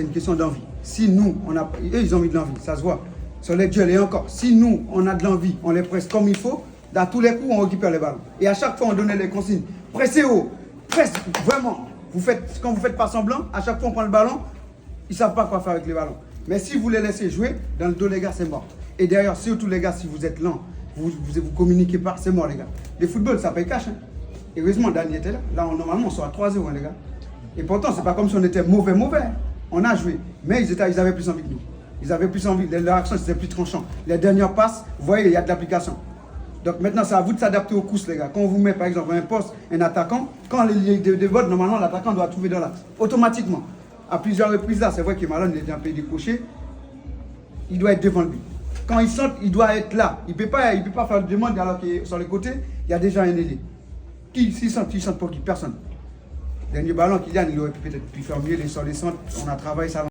C'est une question d'envie. Si nous, eux, ils ont mis de l'envie, ça se voit. Sur les duels et encore, si nous, on a de l'envie, on les presse comme il faut, dans tous les coups, on récupère les ballons. Et à chaque fois, on donnait les consignes. Pressez haut, presse, vraiment. Quand vous faites pas semblant, à chaque fois, on prend le ballon, ils ne savent pas quoi faire avec les ballons. Mais si vous les laissez jouer, dans le dos, les gars, c'est mort. Et d'ailleurs, surtout les gars, si vous êtes lents, vous communiquez pas, c'est mort, les gars. Le football, ça paye cash. Hein. Et heureusement, Dani était là. Là, normalement, on sera à 3-0, hein, les gars. Et pourtant, c'est pas comme si on était mauvais. On a joué. Mais ils avaient plus envie que nous. Ils avaient plus envie. Leur action, c'était plus tranchant. Les dernières passes, vous voyez, il y a de l'application. Donc maintenant, c'est à vous de s'adapter aux courses, les gars. Quand on vous met, par exemple, un poste, un attaquant, quand les dévote, normalement, l'attaquant doit trouver dans l'axe. Automatiquement. À plusieurs reprises, là, c'est vrai que Malone était un peu décroché. Il doit être devant lui. Quand il saute, il doit être là. Il ne peut pas faire de demande alors que sur les côtés, il y a déjà un ailier. S'il saute pour qui? Personne. Dernier ballon, Kylian, il aurait peut-être pu faire mieux sur les centres. On a travaillé ça.